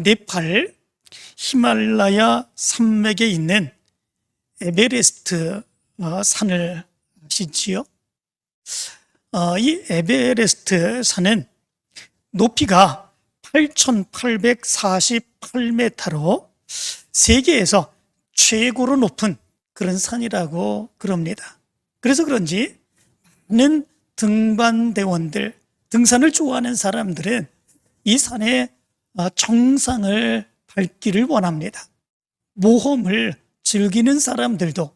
네팔 히말라야 산맥에 있는 에베레스트 산을 아시지요? 이 에베레스트 산은 높이가 8,848m로 세계에서 최고로 높은 그런 산이라고 그럽니다. 그래서 그런지 많은 등반대원들, 등산을 좋아하는 사람들은 이 산의 정상을 밟기를 원합니다. 모험을 즐기는 사람들도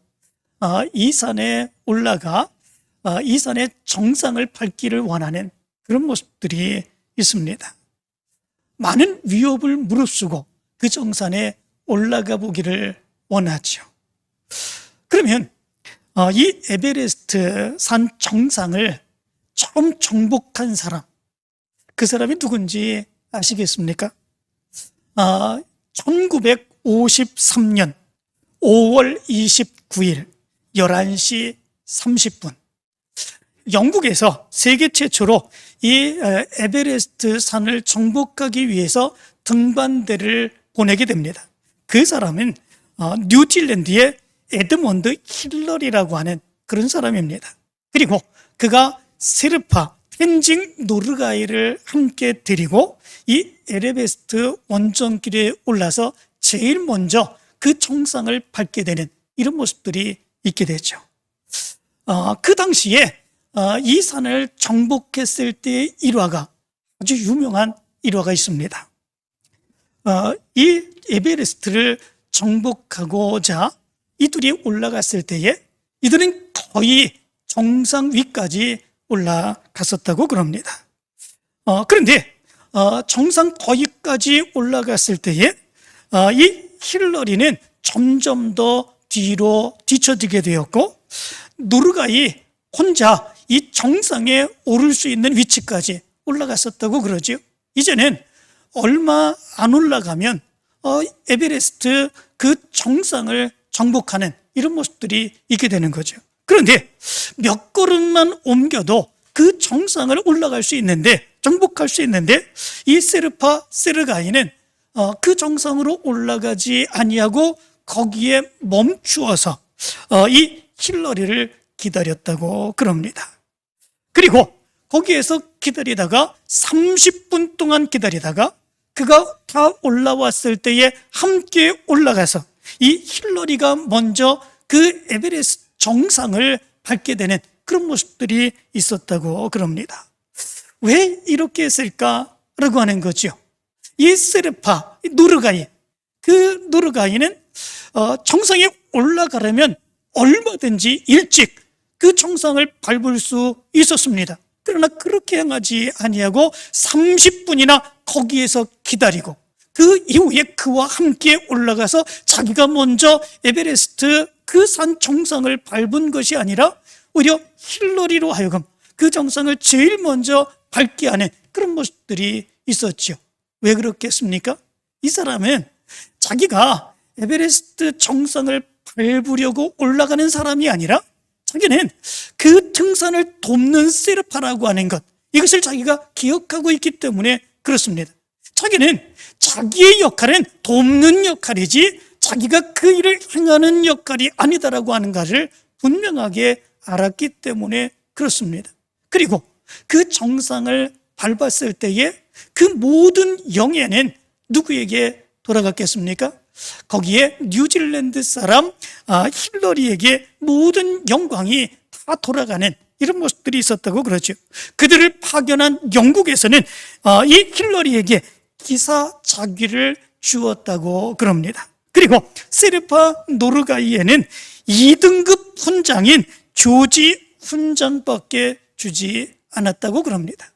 이 산에 올라가 이 산의 정상을 밟기를 원하는 그런 모습들이 있습니다. 많은 위협을 무릅쓰고 그 정상에 올라가 보기를 원하죠. 그러면 이 에베레스트 산 정상을 처음 정복한 사람, 그 사람이 누군지 아시겠습니까? 1953년 5월 29일 11시 30분 영국에서 세계 최초로 이 에베레스트 산을 정복하기 위해서 등반대를 보내게 됩니다. 그 사람은 뉴질랜드의 에드먼드 힐러리라고 하는 그런 사람입니다. 그리고 그가 세르파 텐징 노르가이를 함께 데리고 이 에베레스트 원정길에 올라서 제일 먼저 그 정상을 밟게 되는 이런 모습들이 있게 되죠. 그 당시에 이 산을 정복했을 때의 일화가 아주 유명한 일화가 있습니다. 이 에베레스트를 정복하고자 이들이 올라갔을 때에 이들은 거의 정상 위까지 올라갔었다고 그럽니다. 그런데 정상 거기까지 올라갔을 때에 이 힐러리는 점점 더 뒤로 뒤처지게 되었고 노르가이 혼자 이 정상에 오를 수 있는 위치까지 올라갔었다고 그러죠. 이제는 얼마 안 올라가면 에베레스트 그 정상을 정복하는 이런 모습들이 있게 되는 거죠. 그런데 몇 걸음만 옮겨도 그 정상을 올라갈 수 있는데, 정복할 수 있는데 이 세르파 세르가이는 그 정상으로 올라가지 아니하고 거기에 멈추어서 이 힐러리를 기다렸다고 그럽니다. 그리고 거기에서 기다리다가 30분 동안 기다리다가 그가 다 올라왔을 때에 함께 올라가서 이 힐러리가 먼저 그 에베레스트 정상을 밟게 되는 그런 모습들이 있었다고 그럽니다. 왜 이렇게 했을까라고 하는 거죠. 이 세르파 노르가이, 그 노르가이는 정상에 올라가려면 얼마든지 일찍 그 정상을 밟을 수 있었습니다. 그러나 그렇게 행하지 아니하고 30분이나 거기에서 기다리고 그 이후에 그와 함께 올라가서 자기가 먼저 에베레스트 그 산 정상을 밟은 것이 아니라 오히려 힐러리로 하여금 그 정상을 제일 먼저 밟게 하는 그런 모습들이 있었죠. 왜 그렇겠습니까? 이 사람은 자기가 에베레스트 정상을 밟으려고 올라가는 사람이 아니라 자기는 그 등산을 돕는 세르파라고 하는 것, 이것을 자기가 기억하고 있기 때문에 그렇습니다. 자기는 자기의 역할은 돕는 역할이지 자기가 그 일을 행하는 역할이 아니다라고 하는 것을 분명하게 알았기 때문에 그렇습니다. 그리고 그 정상을 밟았을 때에 그 모든 영예는 누구에게 돌아갔겠습니까? 거기에 뉴질랜드 사람 힐러리에게 모든 영광이 다 돌아가는 이런 모습들이 있었다고 그러죠. 그들을 파견한 영국에서는 이 힐러리에게 기사 자귀를 주었다고 그럽니다. 그리고 세르파 노르가이에는 2등급 훈장인 조지 훈장밖에 주지 않았다고 그럽니다.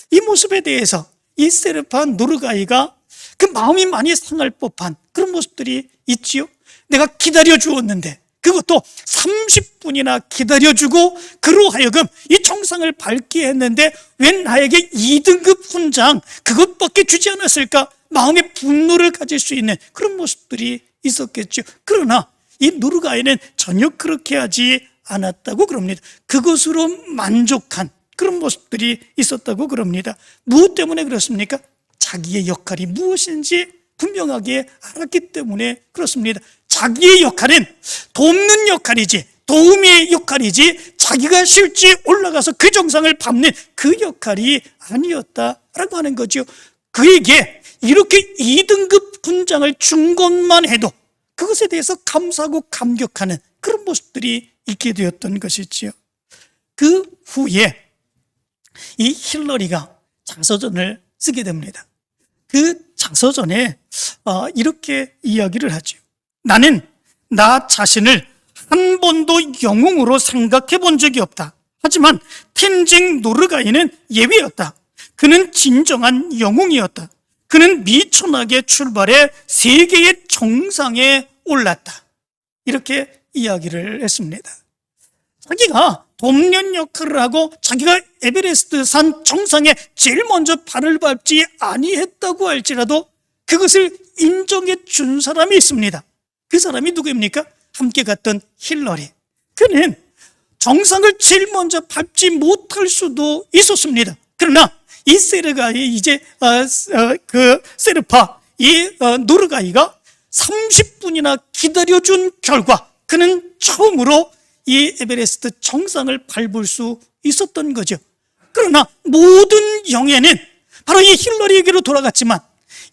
이 모습에 대해서 이 세르파 노르가이가 그 마음이 많이 상할 법한 그런 모습들이 있지요. 내가 기다려 주었는데 그것도 30분이나 기다려주고 그로 하여금 이 정상을 밟게 했는데 왜 나에게 2등급 훈장 그것밖에 주지 않았을까? 마음의 분노를 가질 수 있는 그런 모습들이 있었겠죠. 그러나 이 노르가이는 전혀 그렇게 하지 않았다고 그럽니다. 그것으로 만족한 그런 모습들이 있었다고 그럽니다. 무엇 때문에 그렇습니까? 자기의 역할이 무엇인지 분명하게 알았기 때문에 그렇습니다. 자기의 역할은 돕는 역할이지, 도움의 역할이지, 자기가 실제 올라가서 그 정상을 밟는 그 역할이 아니었다라고 하는 거죠. 그에게 이렇게 2등급 군장을 준 것만 해도 그것에 대해서 감사하고 감격하는 그런 모습들이 있게 되었던 것이지요. 그 후에 이 힐러리가 자서전을 쓰게 됩니다. 그 자서전에 이렇게 이야기를 하죠. 나는 나 자신을 한 번도 영웅으로 생각해 본 적이 없다. 하지만 텐징 노르가이는 예외였다. 그는 진정한 영웅이었다. 그는 미천하게 출발해 세계의 정상에 올랐다. 이렇게 이야기를 했습니다. 자기가 돕는 역할을 하고 자기가 에베레스트 산 정상에 제일 먼저 발을 밟지 아니했다고 할지라도 그것을 인정해 준 사람이 있습니다. 그 사람이 누구입니까? 함께 갔던 힐러리. 그는 정상을 제일 먼저 밟지 못할 수도 있었습니다. 그러나 이 세르가이 세르파 노르가이가 30분이나 기다려준 결과 그는 처음으로 이 에베레스트 정상을 밟을 수 있었던 거죠. 그러나 모든 영예는 바로 이 힐러리에게로 돌아갔지만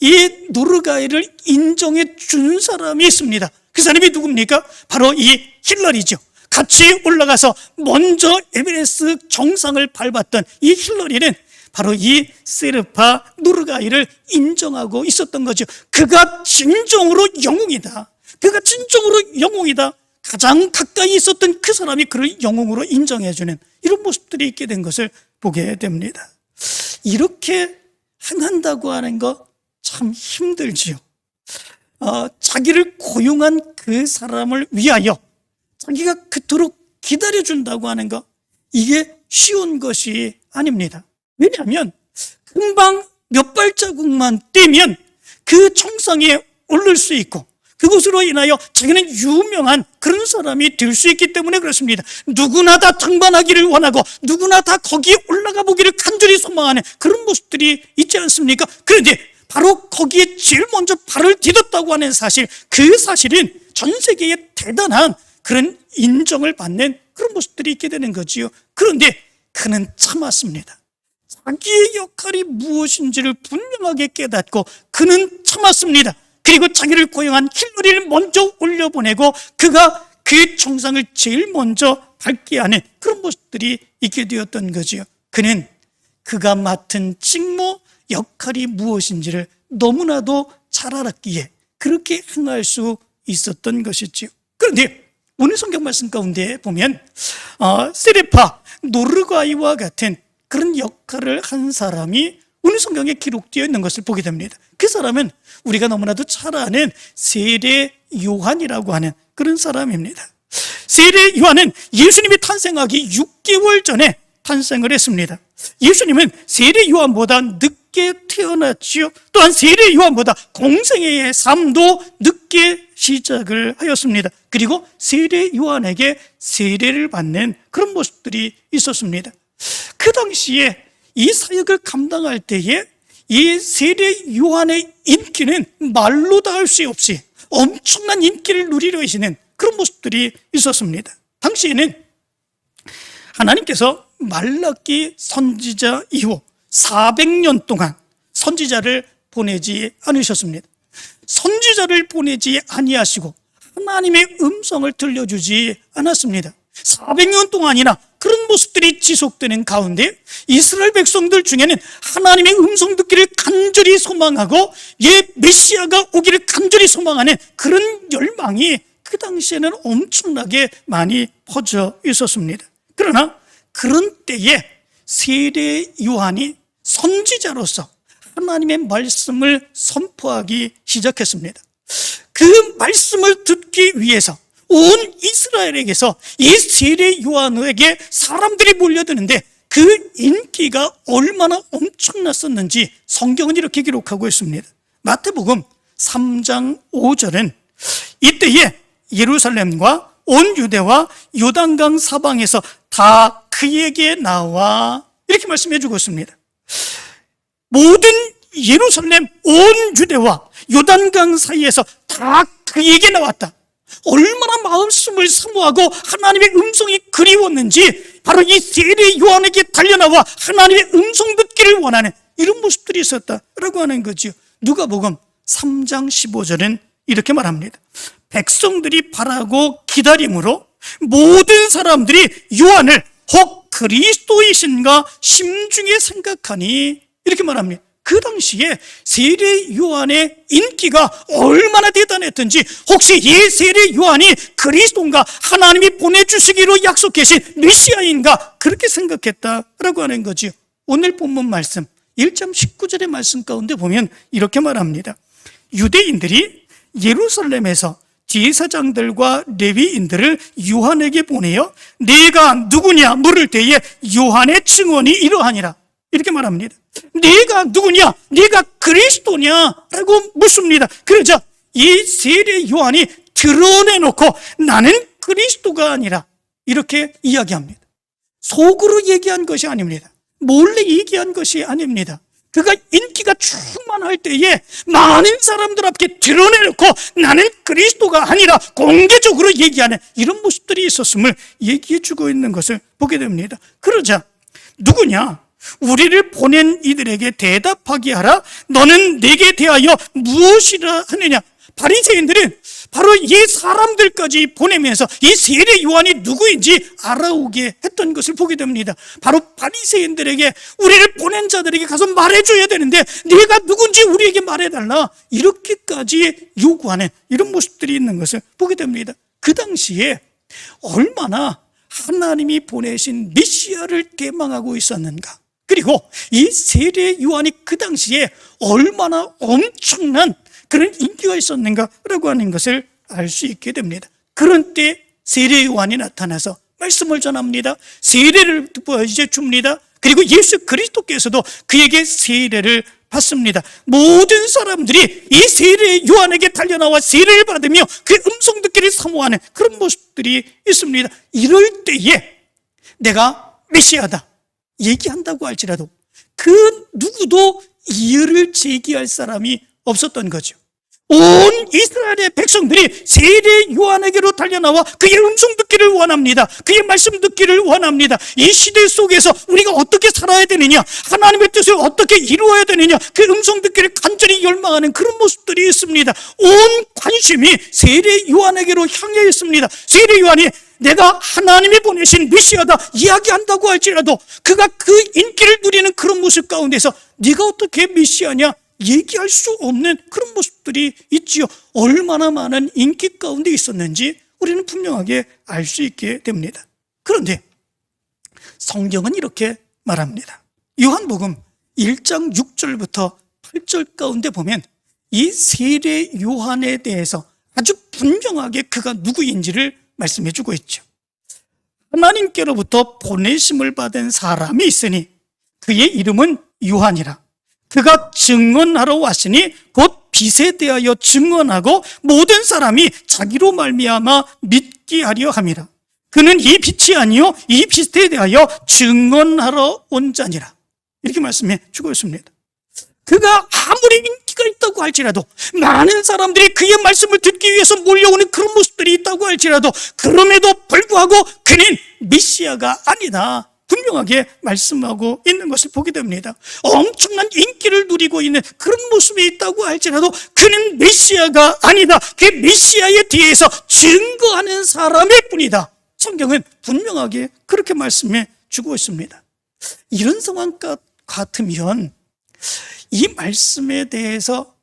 이 노르가이를 인정해 준 사람이 있습니다. 그 사람이 누굽니까? 바로 이 힐러리죠. 같이 올라가서 먼저 에베레스트 정상을 밟았던 이 힐러리는 바로 이 세르파 노르가이를 인정하고 있었던 거죠. 그가 진정으로 영웅이다. 그가 진정으로 영웅이다. 가장 가까이 있었던 그 사람이 그를 영웅으로 인정해주는 이런 모습들이 있게 된 것을 보게 됩니다. 이렇게 행한다고 하는 거 참 힘들지요. 자기를 고용한 그 사람을 위하여 자기가 그토록 기다려준다고 하는 거, 이게 쉬운 것이 아닙니다. 왜냐하면 금방 몇 발자국만 뛰면 그 정상에 오를 수 있고 그것으로 인하여 자기는 유명한 그런 사람이 될 수 있기 때문에 그렇습니다. 누구나 다 등반하기를 원하고 누구나 다 거기에 올라가 보기를 간절히 소망하는 그런 모습들이 있지 않습니까? 그런데 바로 거기에 제일 먼저 발을 디뎠다고 하는 사실, 그 사실은 전 세계에 대단한 그런 인정을 받는 그런 모습들이 있게 되는 거지요. 그런데 그는 참았습니다. 자기의 역할이 무엇인지를 분명하게 깨닫고 그는 참았습니다. 그리고 자기를 고용한 힐러리를 먼저 올려보내고 그가 그 정상을 제일 먼저 밟게 하는 그런 모습들이 있게 되었던 거지요. 그는 그가 맡은 직무, 역할이 무엇인지를 너무나도 잘 알았기에 그렇게 행할 수 있었던 것이지요. 그런데 오늘 성경 말씀 가운데 보면 세르파 노르가이와 같은 그런 역할을 한 사람이 오늘 성경에 기록되어 있는 것을 보게 됩니다. 그 사람은 우리가 너무나도 잘 아는 세례 요한이라고 하는 그런 사람입니다. 세례 요한은 예수님이 탄생하기 6개월 전에 탄생을 했습니다. 예수님은 세례 요한보다 늦게 태어났지요. 또한 세례 요한보다 공생애의 삶도 늦게 시작을 하였습니다. 그리고 세례 요한에게 세례를 받는 그런 모습들이 있었습니다. 그 당시에 이 사역을 감당할 때에 이 세례 요한의 인기는 말로 다 할 수 없이 엄청난 인기를 누리려 하시는 그런 모습들이 있었습니다. 당시에는 하나님께서 말라기 선지자 이후 400년 동안 선지자를 보내지 않으셨습니다. 선지자를 보내지 아니하시고 하나님의 음성을 들려주지 않았습니다. 400년 동안이나 그런 모습들이 지속되는 가운데 이스라엘 백성들 중에는 하나님의 음성 듣기를 간절히 소망하고 메시아가 오기를 간절히 소망하는 그런 열망이 그 당시에는 엄청나게 많이 퍼져 있었습니다. 그러나 그런 때에 세례 요한이 선지자로서 하나님의 말씀을 선포하기 시작했습니다. 그 말씀을 듣기 위해서 온 이스라엘에게서 이 세례 요한에게 사람들이 몰려드는데 그 인기가 얼마나 엄청났었는지 성경은 이렇게 기록하고 있습니다. 마태복음 3장 5절은 이때에 예루살렘과 온 유대와 요단강 사방에서 다 그에게 나와 이렇게 말씀해 주고 있습니다. 모든 예루살렘 온 유대와 요단강 사이에서 다 그에게 나왔다. 얼마나 마음씀을 사모하고 하나님의 음성이 그리웠는지 바로 이 세례 요한에게 달려나와 하나님의 음성 듣기를 원하는 이런 모습들이 있었다라고 하는 거죠. 누가복음 3장 15절은 이렇게 말합니다. 백성들이 바라고 기다림으로 모든 사람들이 요한을 혹 그리스도이신가 심중에 생각하니 이렇게 말합니다. 그 당시에 세례 요한의 인기가 얼마나 대단했던지, 혹시 이 세례 요한이 그리스도인가, 하나님이 보내주시기로 약속하신 메시아인가, 그렇게 생각했다라고 하는 거죠. 오늘 본문 말씀 1장 19절의 말씀 가운데 보면 이렇게 말합니다. 유대인들이 예루살렘에서 제사장들과 레위인들을 요한에게 보내어 네가 누구냐 물을 때에 요한의 증언이 이러하니라, 이렇게 말합니다. 네가 누구냐, 네가 그리스도냐 라고 묻습니다. 그러자 이 세례 요한이 드러내놓고 나는 그리스도가 아니라 이렇게 이야기합니다. 속으로 얘기한 것이 아닙니다. 몰래 얘기한 것이 아닙니다. 그가 인기가 충만할 때에 많은 사람들 앞에 드러내놓고 나는 그리스도가 아니라 공개적으로 얘기하는 이런 모습들이 있었음을 얘기해주고 있는 것을 보게 됩니다. 그러자 누구냐, 우리를 보낸 이들에게 대답하게 하라. 너는 내게 대하여 무엇이라 하느냐. 바리새인들은 바로 이 사람들까지 보내면서 이 세례 요한이 누구인지 알아오게 했던 것을 보게 됩니다. 바로 바리새인들에게 우리를 보낸 자들에게 가서 말해줘야 되는데 네가 누군지 우리에게 말해달라, 이렇게까지 요구하는 이런 모습들이 있는 것을 보게 됩니다. 그 당시에 얼마나 하나님이 보내신 메시아를 대망하고 있었는가, 그리고 이 세례 요한이 그 당시에 얼마나 엄청난 그런 인기가 있었는가라고 하는 것을 알 수 있게 됩니다. 그런 때 세례 요한이 나타나서 말씀을 전합니다. 세례를 이제 줍니다. 그리고 예수 그리스도께서도 그에게 세례를 받습니다. 모든 사람들이 이 세례 요한에게 달려나와 세례를 받으며 그 음성 듣기를 사모하는 그런 모습들이 있습니다. 이럴 때에 내가 메시아다 얘기한다고 할지라도 그 누구도 이의를 제기할 사람이 없었던 거죠. 온 이스라엘의 백성들이 세례 요한에게로 달려나와 그의 음성 듣기를 원합니다. 그의 말씀 듣기를 원합니다. 이 시대 속에서 우리가 어떻게 살아야 되느냐, 하나님의 뜻을 어떻게 이루어야 되느냐, 그 음성 듣기를 간절히 열망하는 그런 모습들이 있습니다. 온 관심이 세례 요한에게로 향해 있습니다. 세례 요한이 내가 하나님이 보내신 메시아다 이야기한다고 할지라도 그가 그 인기를 누리는 그런 모습 가운데서 네가 어떻게 메시아냐 얘기할 수 없는 그런 모습들이 있지요. 얼마나 많은 인기 가운데 있었는지 우리는 분명하게 알 수 있게 됩니다. 그런데 성경은 이렇게 말합니다. 요한복음 1장 6절부터 8절 가운데 보면 이 세례 요한에 대해서 아주 분명하게 그가 누구인지를 말씀해 주고 있죠. 하나님께로부터 보내심을 받은 사람이 있으니 그의 이름은 요한이라. 그가 증언하러 왔으니 곧 빛에 대하여 증언하고 모든 사람이 자기로 말미암아 믿게 하려 함이라. 그는 이 빛이 아니요 이 빛에 대하여 증언하러 온 자니라. 이렇게 말씀해 주고 있습니다. 그가 아무리 인기가 있다고 할지라도, 많은 사람들이 그의 말씀을 듣기 위해서 몰려오는 그런 모습들이 있다고 할지라도, 그럼에도 불구하고 그는 메시아가 아니다 분명하게 말씀하고 있는 것을 보게 됩니다. 엄청난 인기를 누리고 있는 그런 모습이 있다고 할지라도 그는 메시아가 아니다, 그 메시아에 대해서 증거하는 사람일 뿐이다. 성경은 분명하게 그렇게 말씀해 주고 있습니다. 이런 상황 같으면 이 말씀에 대해서,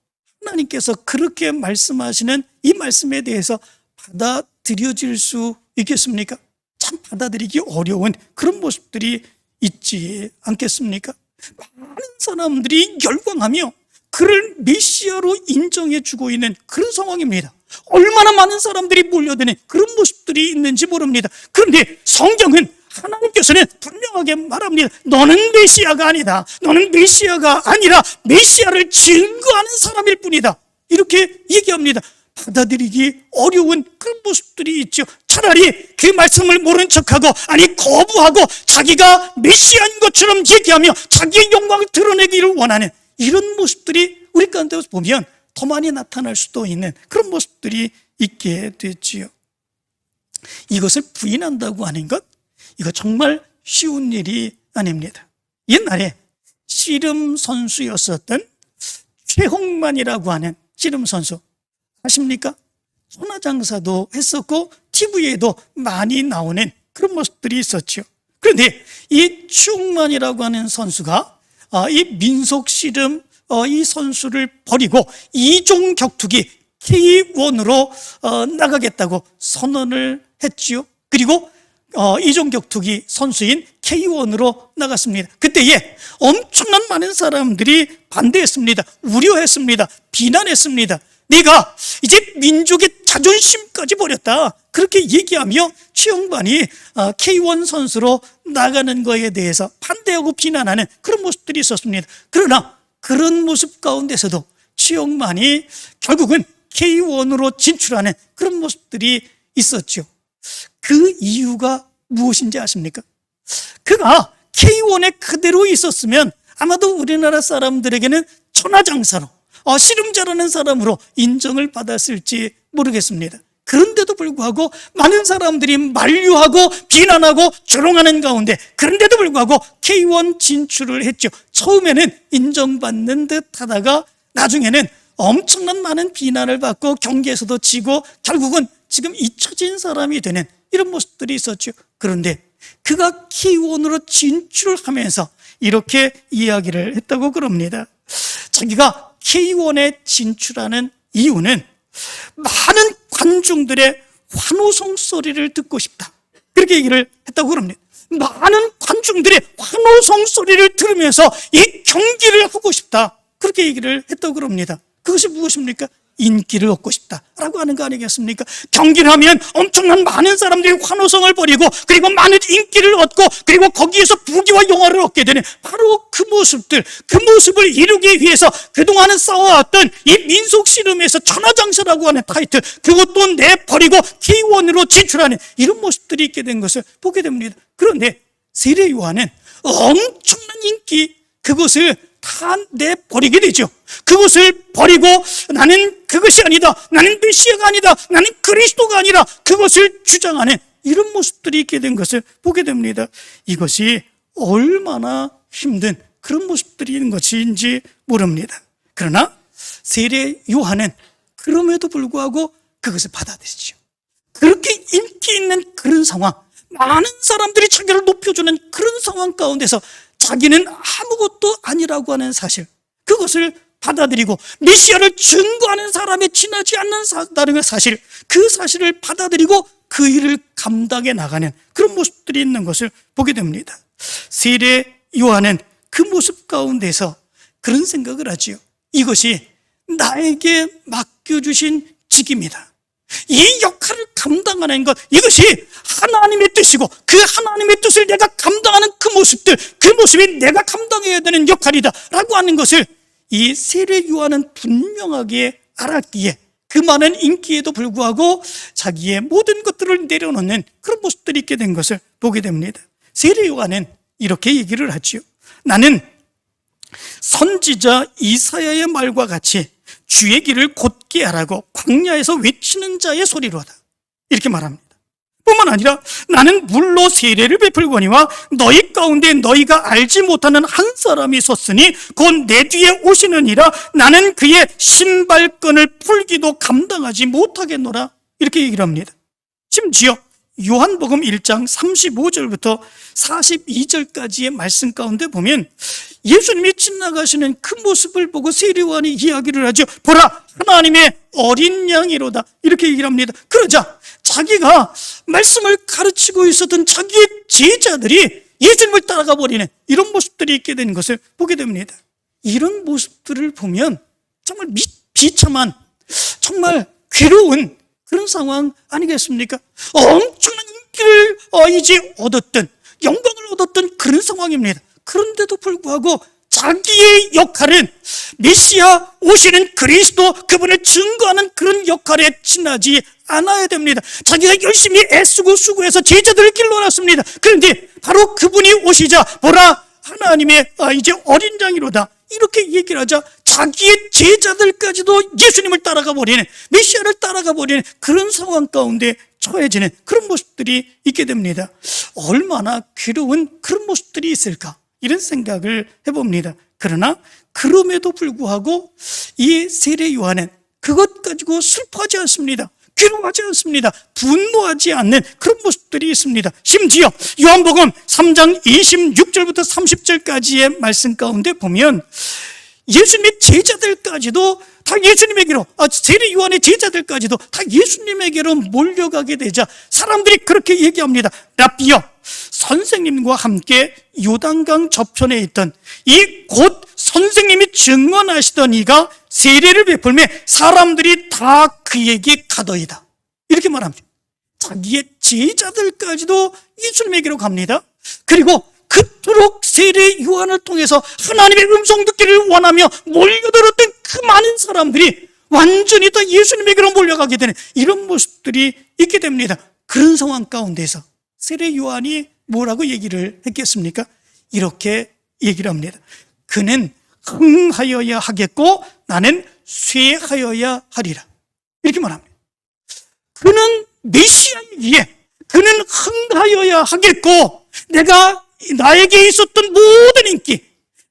하나님께서 그렇게 말씀하시는 이 말씀에 대해서 받아들여질 수 있겠습니까? 참 받아들이기 어려운 그런 모습들이 있지 않겠습니까? 많은 사람들이 열광하며 그를 메시아로 인정해주고 있는 그런 상황입니다. 얼마나 많은 사람들이 몰려드는 그런 모습들이 있는지 모릅니다. 그런데 성경은, 하나님께서는 분명하게 말합니다. 너는 메시아가 아니다. 너는 메시아가 아니라 메시아를 증거하는 사람일 뿐이다. 이렇게 얘기합니다. 받아들이기 어려운 그런 모습들이 있죠. 차라리 그 말씀을 모른 척하고, 아니 거부하고 자기가 메시아인 것처럼 얘기하며 자기의 영광을 드러내기를 원하는 이런 모습들이 우리 가운데 보면 더 많이 나타날 수도 있는 그런 모습들이 있게 됐지요. 이것을 부인한다고 하는 것, 이거 정말 쉬운 일이 아닙니다. 옛날에 씨름 선수였었던 최홍만이라고 하는 씨름 선수 아십니까? 천하장사도 했었고 TV에도 많이 나오는 그런 모습들이 있었죠. 그런데 이 최홍만이라고 하는 선수가 이 민속 씨름 이 선수를 버리고 이종 격투기 K1으로 나가겠다고 선언을 했지요. 그리고 이종 격투기 선수인 K1으로 나갔습니다. 그때에 엄청난 많은 사람들이 반대했습니다. 우려했습니다. 비난했습니다. 네가 이제 민족의 자존심까지 버렸다, 그렇게 얘기하며 최홍만이 K1 선수로 나가는 것에 대해서 반대하고 비난하는 그런 모습들이 있었습니다. 그러나 그런 모습 가운데서도 최홍만이 결국은 K1으로 진출하는 그런 모습들이 있었죠. 그 이유가 무엇인지 아십니까? 그가 K1에 그대로 있었으면 아마도 우리나라 사람들에게는 천하장사로 씨름잘하는 사람으로 인정을 받았을지 모르겠습니다. 그런데도 불구하고 많은 사람들이 만류하고 비난하고 조롱하는 가운데, 그런데도 불구하고 K1 진출을 했죠. 처음에는 인정받는 듯 하다가 나중에는 엄청난 많은 비난을 받고 경기에서도 지고 결국은 지금 잊혀진 사람이 되는 이런 모습들이 있었죠. 그런데 그가 K1으로 진출을 하면서 이렇게 이야기를 했다고 그럽니다. 자기가 K1에 진출하는 이유는 많은 관중들의 환호성 소리를 듣고 싶다, 그렇게 얘기를 했다고 그럽니다. 많은 관중들의 환호성 소리를 들으면서 이 경기를 하고 싶다, 그렇게 얘기를 했다고 그럽니다. 그것이 무엇입니까? 인기를 얻고 싶다라고 하는 거 아니겠습니까? 경기를 하면 엄청난 많은 사람들이 환호성을 벌이고 그리고 많은 인기를 얻고 그리고 거기에서 부귀와 영화를 얻게 되는 바로 그 모습들, 그 모습을 이루기 위해서 그동안은 싸워왔던 이 민속 씨름에서 천하장사라고 하는 타이틀, 그것도 내버리고 K1으로 진출하는 이런 모습들이 있게 된 것을 보게 됩니다. 그런데 세례 요한은 엄청난 인기, 그것을 다 내버리게 되죠. 그것을 버리고 나는 그것이 아니다, 나는 메시아가 아니다, 나는 그리스도가 아니라 그것을 주장하는 이런 모습들이 있게 된 것을 보게 됩니다. 이것이 얼마나 힘든 그런 모습들이 있는 것인지 모릅니다. 그러나 세례 요한은 그럼에도 불구하고 그것을 받아들이죠. 그렇게 인기 있는 그런 상황, 많은 사람들이 자기를 높여주는 그런 상황 가운데서 자기는 아무것도 아니라고 하는 사실, 그것을 받아들이고 메시아를 증거하는 사람에 지나지 않는다는 사실, 그 사실을 받아들이고 그 일을 감당해 나가는 그런 모습들이 있는 것을 보게 됩니다. 세례 요한은 그 모습 가운데서 그런 생각을 하지요. 이것이 나에게 맡겨주신 직입니다. 이 역할을 감당하는 것, 이것이 하나님의 뜻이고 그 하나님의 뜻을 내가 감당하는 그 모습들, 그 모습이 내가 감당해야 되는 역할이다 라고 하는 것을 이 세례 요한은 분명하게 알았기에 그 많은 인기에도 불구하고 자기의 모든 것들을 내려놓는 그런 모습들이 있게 된 것을 보게 됩니다. 세례 요한은 이렇게 얘기를 하지요. 나는 선지자 이사야의 말과 같이 주의 길을 곧게 하라고 광야에서 외치는 자의 소리로다, 이렇게 말합니다. 뿐만 아니라 나는 물로 세례를 베풀거니와 너희 가운데 너희가 알지 못하는 한 사람이 섰으니 곧 내 뒤에 오시느니라. 나는 그의 신발끈을 풀기도 감당하지 못하겠노라, 이렇게 얘기를 합니다. 심지어 요한복음 1장 35절부터 42절까지의 말씀 가운데 보면 예수님이 지나가시는 그 모습을 보고 세례 요한이 이야기를 하죠. 보라, 하나님의 어린 양이로다, 이렇게 얘기를 합니다. 그러자 자기가 말씀을 가르치고 있었던 자기의 제자들이 예수님을 따라가 버리는 이런 모습들이 있게 되는 것을 보게 됩니다. 이런 모습들을 보면 정말 비참한, 정말 괴로운 그런 상황 아니겠습니까? 엄청난 인기를 이제 얻었던, 영광을 얻었던 그런 상황입니다. 그런데도 불구하고 자기의 역할은 메시아 오시는 그리스도, 그분을 증거하는 그런 역할에 지나지 않아야 됩니다. 자기가 열심히 애쓰고 수고해서 제자들을 길러놨습니다. 그런데 바로 그분이 오시자 보라, 하나님의 이제 어린 양이로다, 이렇게 얘기를 하자 자기의 제자들까지도 예수님을 따라가 버리는, 메시아를 따라가 버리는 그런 상황 가운데 처해지는 그런 모습들이 있게 됩니다. 얼마나 괴로운 그런 모습들이 있을까, 이런 생각을 해봅니다. 그러나 그럼에도 불구하고 이 세례 요한은 그것 가지고 슬퍼하지 않습니다. 괴로워하지 않습니다. 분노하지 않는 그런 모습들이 있습니다. 심지어 요한복음 3장 26절부터 30절까지의 말씀 가운데 보면 예수님의 제자들까지도 다 예수님에게로, 세례 요한의 제자들까지도 다 예수님에게로 몰려가게 되자 사람들이 그렇게 얘기합니다. 라비여, 선생님과 함께 요단강 저편에 있던 이 곧 선생님이 증언하시던 이가 세례를 베풀매 사람들이 다 그에게 가더이다, 이렇게 말합니다. 자기의 제자들까지도 예수님에게로 갑니다. 그리고 그토록 세례 요한을 통해서 하나님의 음성 듣기를 원하며 몰려들었던 그 많은 사람들이 완전히 다 예수님에게로 몰려가게 되는 이런 모습들이 있게 됩니다. 그런 상황 가운데서 세례 요한이 뭐라고 얘기를 했겠습니까? 이렇게 얘기를 합니다. 그는 흥하여야 하겠고 나는 쇠하여야 하리라, 이렇게 말합니다. 그는 메시아이기에 그는 흥하여야 하겠고, 내가 나에게 있었던 모든 인기,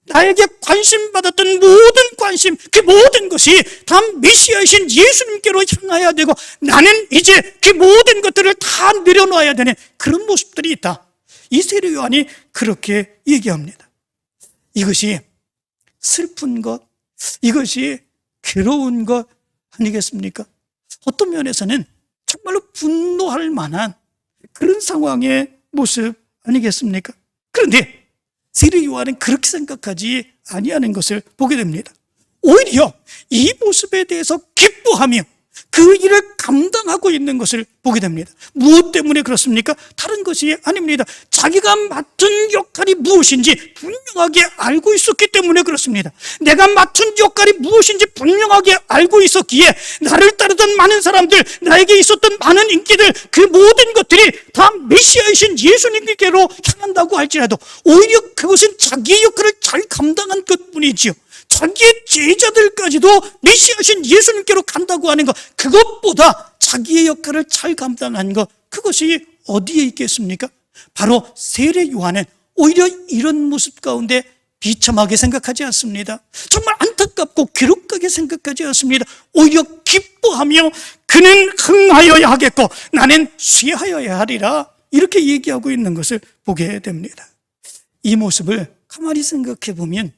나에게 관심받았던 모든 관심, 그 모든 것이 다 메시아이신 예수님께로 향해야 되고, 나는 이제 그 모든 것들을 다 내려놓아야 되는 그런 모습들이 있다. 이 세례 요한이 그렇게 얘기합니다. 이것이 슬픈 것, 이것이 괴로운 것 아니겠습니까? 어떤 면에서는 정말로 분노할 만한 그런 상황의 모습 아니겠습니까? 그런데 세례 요한은 그렇게 생각하지 아니하는 것을 보게 됩니다. 오히려 이 모습에 대해서 기뻐하며 그 일을 감당하고 있는 것을 보게 됩니다. 무엇 때문에 그렇습니까? 다른 것이 아닙니다. 자기가 맡은 역할이 무엇인지 분명하게 알고 있었기 때문에 그렇습니다. 내가 맡은 역할이 무엇인지 분명하게 알고 있었기에 나를 따르던 많은 사람들, 나에게 있었던 많은 인기들, 그 모든 것들이 다 메시아이신 예수님께로 향한다고 할지라도 오히려 그것은 자기의 역할을 잘 감당한 것뿐이지요, 자기의 제자들까지도 메시아신 예수님께로 간다고 하는 것, 그것보다 자기의 역할을 잘 감당한 것, 그것이 어디에 있겠습니까? 바로 세례 요한은 오히려 이런 모습 가운데 비참하게 생각하지 않습니다. 정말 안타깝고 괴롭게 생각하지 않습니다. 오히려 기뻐하며 그는 흥하여야 하겠고 나는 쇠하여야 하리라, 이렇게 얘기하고 있는 것을 보게 됩니다. 이 모습을 가만히 생각해 보면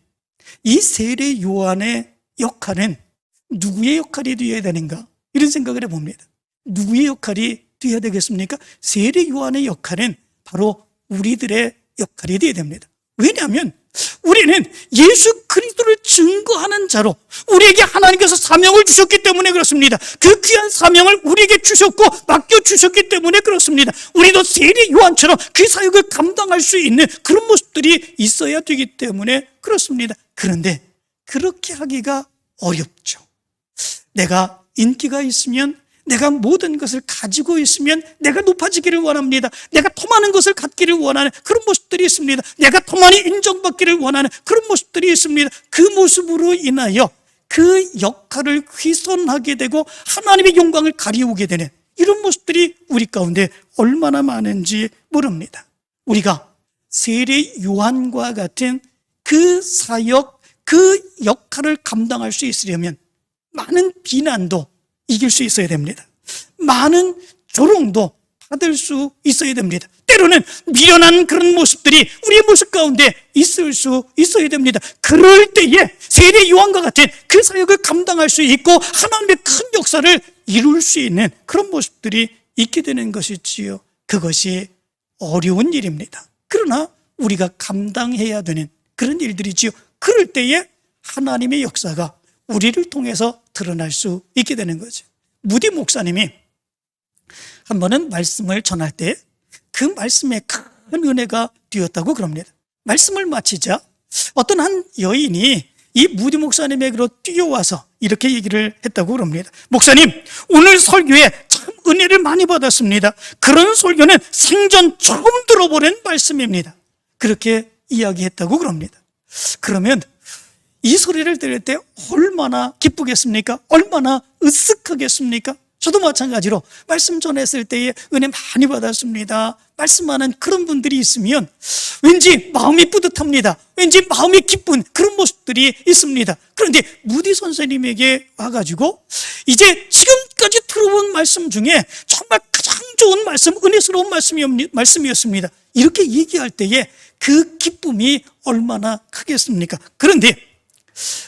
이 세례 요한의 역할은 누구의 역할이 되어야 되는가, 이런 생각을 해봅니다. 누구의 역할이 되어야 되겠습니까? 세례 요한의 역할은 바로 우리들의 역할이 되어야 됩니다. 왜냐하면 우리는 예수 그리스도를 증거하는 자로 우리에게 하나님께서 사명을 주셨기 때문에 그렇습니다. 그 귀한 사명을 우리에게 주셨고 맡겨주셨기 때문에 그렇습니다. 우리도 세례 요한처럼 그 사역을 감당할 수 있는 그런 모습들이 있어야 되기 때문에 그렇습니다. 그런데 그렇게 하기가 어렵죠. 내가 인기가 있으면, 내가 모든 것을 가지고 있으면 내가 높아지기를 원합니다. 내가 더 많은 것을 갖기를 원하는 그런 모습들이 있습니다. 내가 더 많이 인정받기를 원하는 그런 모습들이 있습니다. 그 모습으로 인하여 그 역할을 훼손하게 되고 하나님의 영광을 가리우게 되는 이런 모습들이 우리 가운데 얼마나 많은지 모릅니다. 우리가 세례 요한과 같은 그 사역, 그 역할을 감당할 수 있으려면 많은 비난도 이길 수 있어야 됩니다. 많은 조롱도 받을 수 있어야 됩니다. 때로는 미련한 그런 모습들이 우리의 모습 가운데 있을 수 있어야 됩니다. 그럴 때에 세례 요한과 같은 그 사역을 감당할 수 있고 하나님의 큰 역사를 이룰 수 있는 그런 모습들이 있게 되는 것이지요. 그것이 어려운 일입니다. 그러나 우리가 감당해야 되는 그런 일들이지요. 그럴 때에 하나님의 역사가 우리를 통해서 드러날 수 있게 되는 거죠. 무디 목사님이 한 번은 말씀을 전할 때 그 말씀에 큰 은혜가 되었다고 그럽니다. 말씀을 마치자 어떤 한 여인이 이 무디 목사님에게로 뛰어와서 이렇게 얘기를 했다고 그럽니다. 목사님, 오늘 설교에 참 은혜를 많이 받았습니다. 그런 설교는 생전 처음 들어보는 말씀입니다. 그렇게 이야기했다고 그럽니다. 그러면 이 소리를 들을 때 얼마나 기쁘겠습니까? 얼마나 으쓱하겠습니까? 저도 마찬가지로 말씀 전했을 때에 은혜 많이 받았습니다. 말씀하는 그런 분들이 있으면 왠지 마음이 뿌듯합니다. 왠지 마음이 기쁜 그런 모습들이 있습니다. 그런데 무디 선생님에게 와가지고 이제 지금까지 들어본 말씀 중에 정말 가장 좋은 말씀, 은혜스러운 말씀이었습니다. 이렇게 얘기할 때에 그 기쁨이 얼마나 크겠습니까? 그런데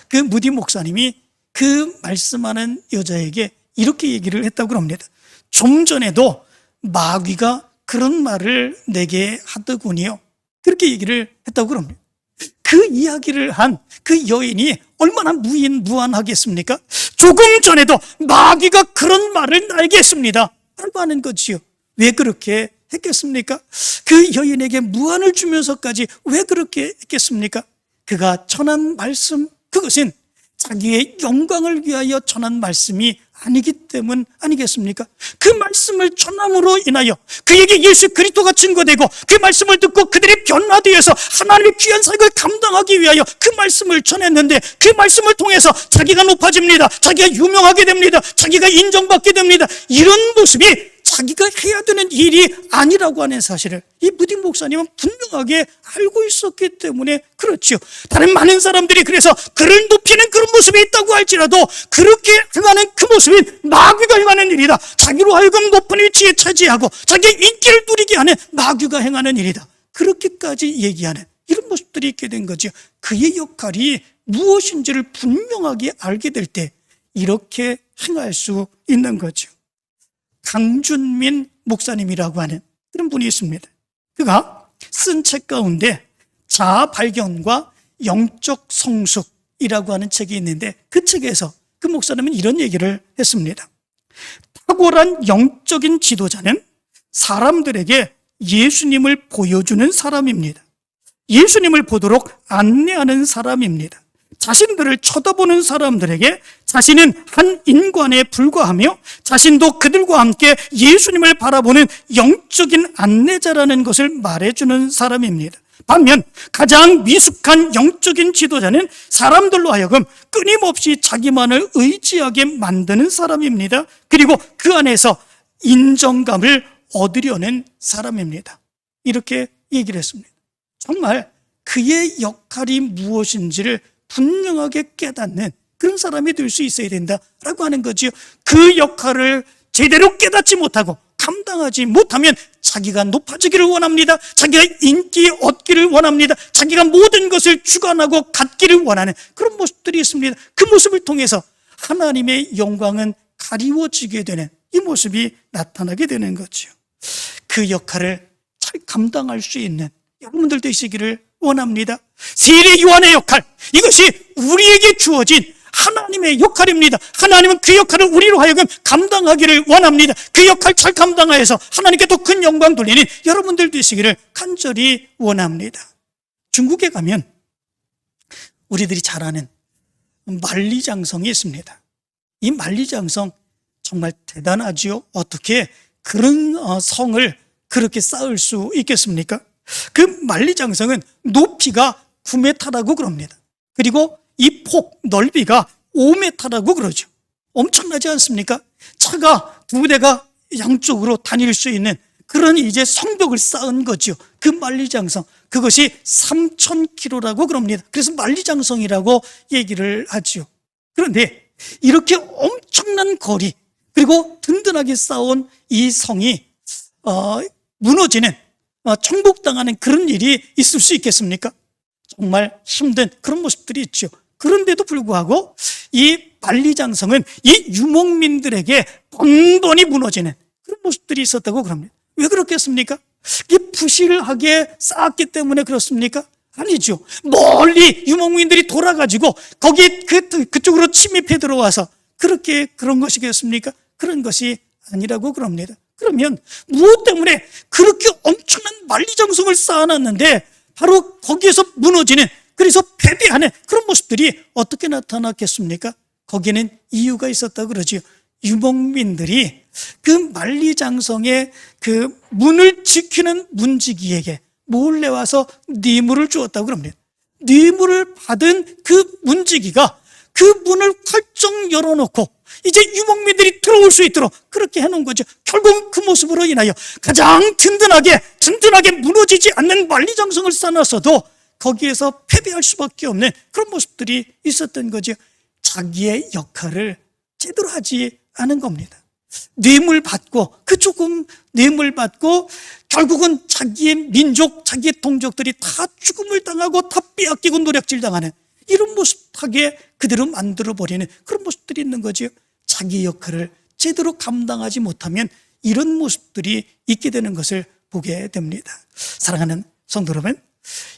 그 무디 목사님이 그 말씀하는 여자에게 이렇게 얘기를 했다고 합니다. 좀 전에도 마귀가 그런 말을 내게 하더군요. 그렇게 얘기를 했다고 합니다. 그 이야기를 한 그 여인이 얼마나 무한하겠습니까? 조금 전에도 마귀가 그런 말을 나에게 했습니다 라고 하는 거지요. 왜 그렇게 했겠습니까? 그 여인에게 무한을 주면서까지 왜 그렇게 했겠습니까? 그가 전한 말씀, 그것은 자기의 영광을 위하여 전한 말씀이 아니기 때문 아니겠습니까? 그 말씀을 전함으로 인하여 그에게 예수 그리스도가 증거되고 그 말씀을 듣고 그들이 변화되어서 하나님의 귀한 사역을 감당하기 위하여 그 말씀을 전했는데 그 말씀을 통해서 자기가 높아집니다. 자기가 유명하게 됩니다. 자기가 인정받게 됩니다. 이런 모습이 자기가 해야 되는 일이 아니라고 하는 사실을 이 무디 목사님은 분명하게 알고 있었기 때문에 그렇죠. 다른 많은 사람들이 그래서 그를 높이는 그런 모습이 있다고 할지라도 그렇게 행하는 그 모습이 마귀가 행하는 일이다. 자기로 하여금 높은 위치에 차지하고 자기의 인기를 누리게 하는 마귀가 행하는 일이다. 그렇게까지 얘기하는 이런 모습들이 있게 된 거죠. 그의 역할이 무엇인지를 분명하게 알게 될 때 이렇게 행할 수 있는 거죠. 강준민 목사님이라고 하는 그런 분이 있습니다. 그가 쓴 책 가운데 자아 발견과 영적 성숙이라고 하는 책이 있는데 그 책에서 그 목사님은 이런 얘기를 했습니다. 탁월한 영적인 지도자는 사람들에게 예수님을 보여주는 사람입니다. 예수님을 보도록 안내하는 사람입니다. 자신들을 쳐다보는 사람들에게 자신은 한 인간에 불과하며 자신도 그들과 함께 예수님을 바라보는 영적인 안내자라는 것을 말해주는 사람입니다. 반면 가장 미숙한 영적인 지도자는 사람들로 하여금 끊임없이 자기만을 의지하게 만드는 사람입니다. 그리고 그 안에서 인정감을 얻으려는 사람입니다. 이렇게 얘기를 했습니다. 정말 그의 역할이 무엇인지를 분명하게 깨닫는 그런 사람이 될 수 있어야 된다라고 하는 거지요. 그 역할을 제대로 깨닫지 못하고 감당하지 못하면 자기가 높아지기를 원합니다. 자기가 인기 얻기를 원합니다. 자기가 모든 것을 주관하고 갖기를 원하는 그런 모습들이 있습니다. 그 모습을 통해서 하나님의 영광은 가리워지게 되는 이 모습이 나타나게 되는 거죠. 그 역할을 잘 감당할 수 있는 여러분들 되시기를 원합니다. 세례 요한의 역할, 이것이 우리에게 주어진 하나님의 역할입니다. 하나님은 그 역할을 우리로 하여금 감당하기를 원합니다. 그 역할 잘 감당하여서 하나님께 더 큰 영광 돌리는 여러분들 되시기를 간절히 원합니다. 중국에 가면 우리들이 잘 아는 만리장성이 있습니다. 이 만리장성 정말 대단하지요. 어떻게 그런 성을 그렇게 쌓을 수 있겠습니까? 그 만리장성은 높이가 9m라고 그럽니다. 그리고 이 폭 넓이가 5m라고 그러죠. 엄청나지 않습니까? 차가 두 대가 양쪽으로 다닐 수 있는 그런 이제 성벽을 쌓은 거죠. 그 만리장성, 그것이 3,000km라고 그럽니다. 그래서 만리장성이라고 얘기를 하죠. 그런데 이렇게 엄청난 거리, 그리고 든든하게 쌓은 이 성이 무너지는, 정복당하는 그런 일이 있을 수 있겠습니까? 정말 힘든 그런 모습들이 있죠. 그런데도 불구하고 이 만리장성은 이 유목민들에게 번번이 무너지는 그런 모습들이 있었다고 그럽니다. 왜 그렇겠습니까? 이 부실하게 쌓았기 때문에 그렇습니까? 아니죠. 멀리 유목민들이 돌아가지고 거기 그쪽으로 침입해 들어와서 그렇게 그런 것이겠습니까? 그런 것이 아니라고 그럽니다. 그러면 무엇 때문에 그렇게 엄청난 만리장성을 쌓아놨는데 바로 거기에서 무너지는, 그래서 패배하는 그런 모습들이 어떻게 나타났겠습니까? 거기에는 이유가 있었다고 그러지요. 유목민들이 그 만리장성의 그 문을 지키는 문지기에게 몰래 와서 뇌물을 주었다고 그럽니다. 뇌물을 받은 그 문지기가 그 문을 활짝 열어놓고 이제 유목민들이 들어올 수 있도록 그렇게 해놓은 거죠. 결국 그 모습으로 인하여 가장 든든하게 무너지지 않는 만리장성을 쌓았어도 거기에서 패배할 수밖에 없는 그런 모습들이 있었던 거죠. 자기의 역할을 제대로 하지 않은 겁니다. 뇌물 받고 그 조금 뇌물 받고 결국은 자기의 민족, 자기의 동족들이 다 죽음을 당하고 다 빼앗기고 노략질 당하는 이런 모습하게 그대로 만들어버리는 그런 모습들이 있는 거죠. 자기 역할을 제대로 감당하지 못하면 이런 모습들이 있게 되는 것을 보게 됩니다. 사랑하는 성도 여러분,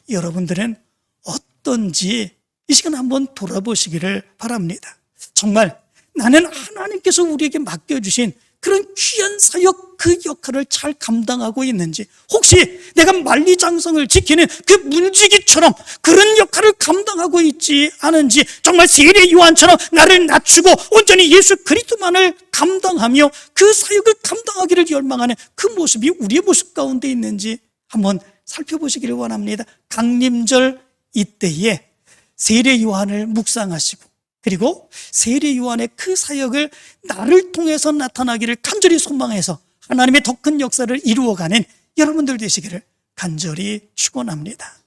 여러분들은 어떤지 이 시간 한번 돌아보시기를 바랍니다. 정말 나는 하나님께서 우리에게 맡겨주신 그런 귀한 사역, 그 역할을 잘 감당하고 있는지, 혹시 내가 만리장성을 지키는 그 문지기처럼 그런 역할을 감당하고 있지 않은지, 정말 세례 요한처럼 나를 낮추고 온전히 예수 그리스도만을 감당하며 그 사역을 감당하기를 열망하는 그 모습이 우리의 모습 가운데 있는지 한번 살펴보시기를 원합니다. 강림절 이때에 세례 요한을 묵상하시고, 그리고 세례 요한의 그 사역을 나를 통해서 나타나기를 간절히 소망해서 하나님의 더 큰 역사를 이루어가는 여러분들 되시기를 간절히 축원합니다.